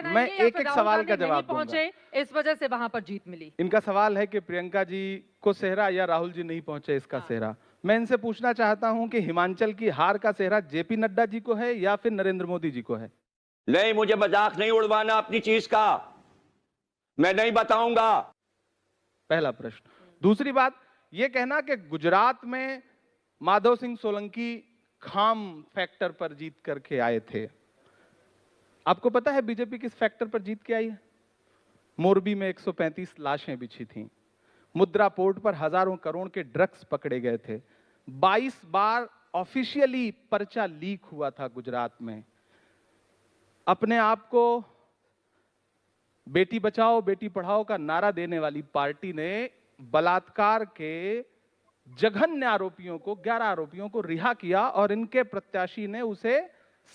मैं एक एक सवाल का जवाब पहुंचे, इस वजह से वहां पर जीत मिली। इनका सवाल है कि प्रियंका जी को सेहरा या राहुल जी नहीं पहुंचे इसका सेहरा। मैं इनसे पूछना चाहता हूं कि हिमाचल की हार का सेहरा जेपी नड्डा जी को है या फिर नरेंद्र मोदी जी को है? नहीं, मुझे मजाक नहीं उड़वाना अपनी चीज का, मैं नहीं बताऊंगा। पहला प्रश्न। दूसरी बात, यह कहना कि गुजरात में माधव सिंह सोलंकी खाम फैक्टर पर जीत करके आए थे। आपको पता है बीजेपी किस फैक्टर पर जीत के आई है? मोरबी में 135 लाशें बिछी थीं। मुद्रा पोर्ट पर हजारों करोड़ के ड्रग्स पकड़े गए थे। 22 बार ऑफिशियली पर्चा लीक हुआ था गुजरात में। अपने आप को बेटी बचाओ बेटी पढ़ाओ का नारा देने वाली पार्टी ने बलात्कार के जघन्य आरोपियों को 11 आरोपियों को रिहा किया और इनके प्रत्याशी ने उसे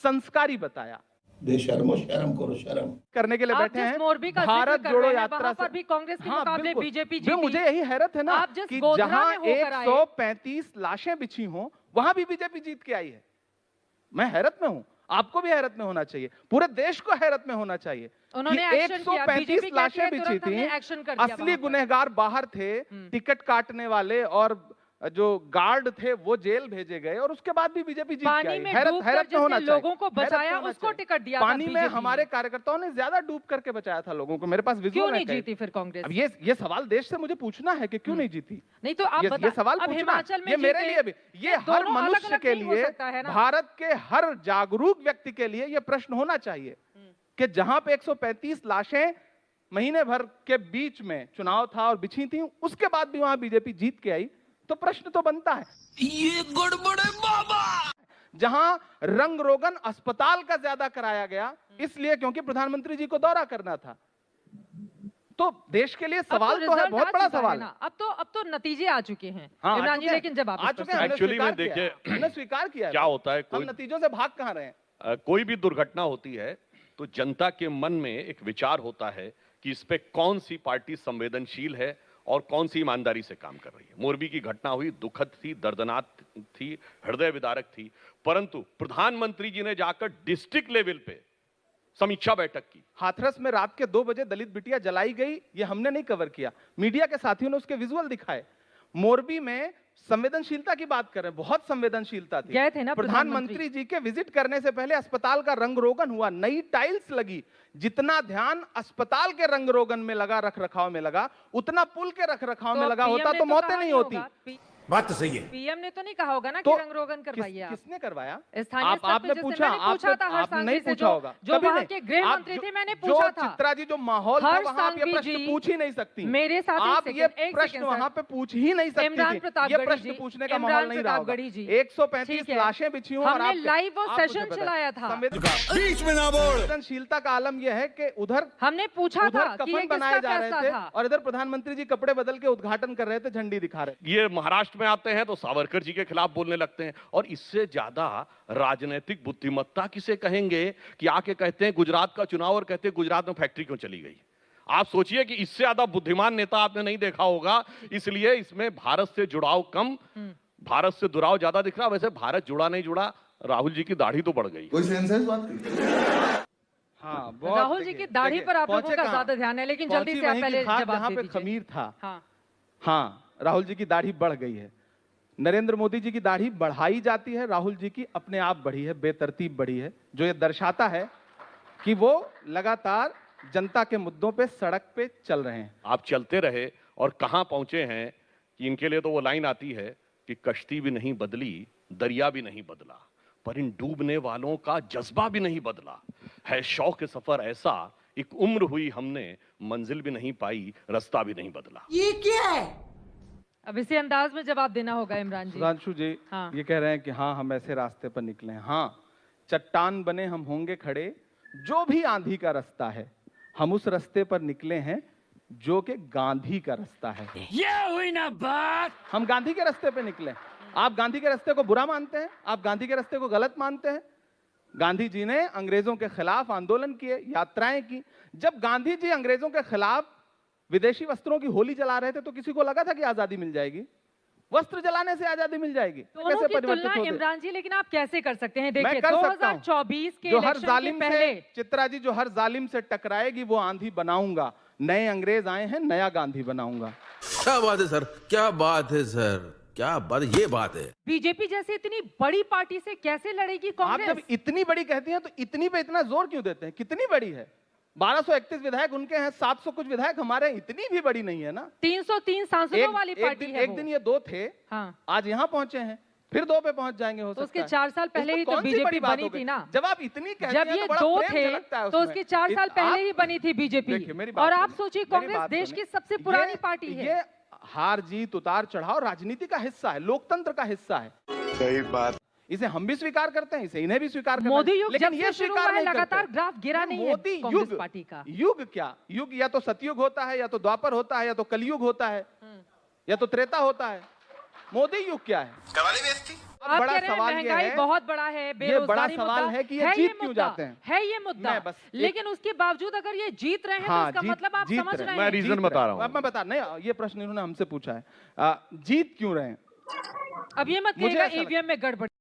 संस्कारी बताया। शर्म करो, शर्म करने के लिए बैठे हैं। भारत जोड़ो यात्रा पर भी कांग्रेस के मुकाबले बीजेपी जीती। मुझे यही हैरत है ना कि जहां 135 लाशें बिछी हों वहां भी बीजेपी जीत के आई है। मैं हैरत में हूं, आपको भी हैरत में होना चाहिए, पूरे देश को हैरत में होना चाहिए। उन्होंने 135 लाशें बिछी थी, असली गुनहगार बाहर थे, टिकट काटने वाले और जो गार्ड थे वो जेल भेजे गए और उसके बाद भी बीजेपी जीत गई। हैरत में होना चाहिए। लोगों को बचाया, उसको टिकट दिया। पानी में हमारे कार्यकर्ताओं ने ज्यादा डूब करके बचाया था लोगों को। मेरे पास विजुअल क्यों नहीं जीती फिर कांग्रेस? अब ये सवाल देश से मुझे पूछना है कि क्यों नहीं जीती। नहीं तो आप ये सवाल पूछना, ये मेरे लिए भी, ये हर मनुष्य के लिए, भारत के हर जागरूक व्यक्ति के लिए ये प्रश्न होना चाहिए कि जहां पे 135 लाशें महीने भर के बीच में चुनाव था और बिछी थी, उसके बाद भी वहां बीजेपी जीत के आई, तो प्रश्न तो बनता है ये गड़बड़ है बाबा। जहां रंग रोगन अस्पताल का ज्यादा कराया गया इसलिए क्योंकि प्रधानमंत्री जी को दौरा करना था। तो देश के लिए सवाल तो है, बहुत बड़ा सवाल है। अब तो नतीजे आ चुके हैं। हाँ, इमरान जी, लेकिन जब आ चुके हैं, एक्चुअली में देखिए हमने स्वीकार किया क्या होता है, हम नतीजों से भाग कहां रहे हैं। कोई भी दुर्घटना होती है तो जनता के मन में एक विचार होता है कि इस पे कौन सी पार्टी संवेदनशील है और कौन सी ईमानदारी से काम कर रही है। मोरबी की घटना हुई, दुखद थी, दर्दनाक थी, हृदय विदारक थी, परंतु प्रधानमंत्री जी ने जाकर डिस्ट्रिक्ट लेवल पे समीक्षा बैठक की। हाथरस में रात के 2 बजे दलित बिटिया जलाई गई, ये हमने नहीं कवर किया, मीडिया के साथियों ने उसके विजुअल दिखाए। मोरबी में संवेदनशीलता की बात कर रहे हैं, बहुत संवेदनशीलता थी। गए थे ना प्रधानमंत्री जी के विजिट करने से पहले अस्पताल का रंग रोगन हुआ, नई टाइल्स लगी। जितना ध्यान अस्पताल के रंग रोगन में लगा, रख रखाव में लगा, उतना पुल के रख रखाव में लगा होता तो मौतें नहीं होती। बात तो सही है। पीएम ने तो नहीं कहा होगा ना कि रंग रोगन करवाइए। किसने करवाया? आपने पूछा, आपने नहीं पूछा होगा, जो वहां के गृह मंत्री थे, मैंने पूछा था। चित्रा जी, जो माहौल था वहां आप ये प्रश्न पूछ ही नहीं सकती। मेरे साथ आप ये प्रश्न वहां पे पूछ ही नहीं सकती थी। ये प्रश्न पूछने का माहौल नहीं रहा होगा। 135 लाशें बिछी हुई और हमने लाइव वो सेशन चलाया था। बीच में ना बोल। संवेदनशीलता का आलम यह है कि उधर हमने पूछा था कि कफन बनाए जा रहे थे और इधर प्रधानमंत्री जी कपड़े बदल के उद्घाटन कर रहे थे, झंडी दिखा रहे। ये महाराष्ट्र में आते हैं तो सावरकर जी के खिलाफ बोलने लगते हैं, और इससे ज्यादा राजनीतिक बुद्धिमत्ता किसे कहेंगे कि आके कहते हैं गुजरात का चुनाव और कहते हैं गुजरात में फैक्ट्री क्यों चली गई। आप सोचिए कि इससे ज्यादा बुद्धिमान नेता आपने नहीं देखा होगा। इसलिए इसमें भारत से जुड़ाव कम, भारत से दुराव ज्यादा दिख रहा। वैसे भारत जुड़ा नहीं जुड़ा, राहुल जी की दाढ़ी तो बढ़ गई। कोई सेंस है बात की? हाँ, राहुल जी की दाढ़ी पर आप लोगों का ज्यादा ध्यान है, लेकिन जल्दी से आप पहले जवाब दे दीजिए। खमीर था। हाँ, राहुल जी की दाढ़ी बढ़ गई है। नरेंद्र मोदी जी की दाढ़ी बढ़ाई जाती है, राहुल जी की अपने आप बढ़ी है, बेतरतीब बढ़ी है, जो ये दर्शाता है कि वो लगातार जनता के मुद्दों पे सड़क पे चल रहे हैं। आप चलते रहे और कहां पहुंचे हैं कि इनके लिए तो वो लाइन आती है कि कश्ती भी नहीं बदली, दरिया भी नहीं बदला, पर इन डूबने वालों का जज्बा भी नहीं बदला है। शौक सफर ऐसा, एक उम्र हुई हमने, मंजिल भी नहीं पाई, रास्ता भी नहीं बदला। ये क्या है? अब इसी अंदाज में जवाब देना होगा इमरान जी। सुधांशु जी, ये कह रहे हैं कि हाँ, हम ऐसे रास्ते पर निकले हैं। हाँ, चट्टान बने हम होंगे खड़े, जो भी आंधी का रास्ता है, हम उस रास्ते पर निकले हैं जो कि गांधी का रास्ता है। ये हुई ना बात। हम गांधी के रास्ते पे निकले। आप गांधी के रास्ते को बुरा मानते हैं, आप गांधी के रास्ते को गलत मानते हैं। गांधी जी ने अंग्रेजों के खिलाफ आंदोलन किए, यात्राएं की। जब गांधी जी अंग्रेजों के खिलाफ विदेशी वस्त्रों की होली जला रहे थे तो किसी को लगा था कि आजादी मिल जाएगी? वस्त्र जलाने से आजादी मिल जाएगी। दोनों की तुलना इमरान जी, लेकिन आप कैसे कर सकते हैं? देखिए 2024 के जो हर इलेक्शन जालिम के पहले, चित्रा जी, जो हर जालिम से टकराएगी वो आंधी बनाऊंगा। नए अंग्रेज आए हैं, नया गांधी बनाऊंगा। क्या बात है सर, क्या बात है सर, क्या बात, ये बात है। बीजेपी जैसे इतनी बड़ी पार्टी से कैसे लड़ेगी कांग्रेस? आप जब इतनी बड़ी कहती हैं तो इतनी पे इतना जोर क्यों देते हैं? कितनी बड़ी है? 1231 विधायक उनके हैं, 700 कुछ विधायक हमारे हैं, इतनी भी बड़ी नहीं है ना। 303 सांसदों वाली पार्टी है। एक दिन ये 2 थे, हाँ। आज यहाँ पहुंचे हैं, फिर 2 पे पहुंच जाएंगे हो सकता है। उसके 4 साल पहले ही तो बीजेपी बनी थी ना। जब आप इतनी कहती जब ये 2 थे तो उसके 4 साल पहले ही बनी थी बीजेपी। और आप सोचिए कांग्रेस देश की सबसे पुरानी पार्टी है। ये हार जीत, उतार चढ़ाव राजनीति का हिस्सा है, लोकतंत्र का हिस्सा है। सही बात। इसे हम भी स्वीकार करते हैं, इसे इन्हें भी स्वीकार करते हैं। मोदी युग लेकिन जब ये से शुरू हुआ है लगातार ग्राफ गिरा नहीं है मोदी कांग्रेस युग, पार्टी का। युग क्या? युग या तो सतयुग होता है, या तो द्वापर होता है, या तो कलयुग होता है, या तो त्रेता होता है। मोदी युग क्या है? आप बड़ा कह रहे हैं सवाल महंगाई बहुत बड़ा है, बेरोजगारी बड़ा सवाल है कि ये जीत क्यों जाते हैं? है ये मुद्दा, लेकिन उसके बावजूद अगर ये जीत रहे हैं तो इसका मतलब आप समझ रहे हैं। मैं रीजन बता रहा हूँ। मैं बता नहीं, ये प्रश्न इन्होंने हमसे पूछा है, जीत क्यों रहे हैं? अब ये मत कहिएगा ईवीएम में गड़बड़ी।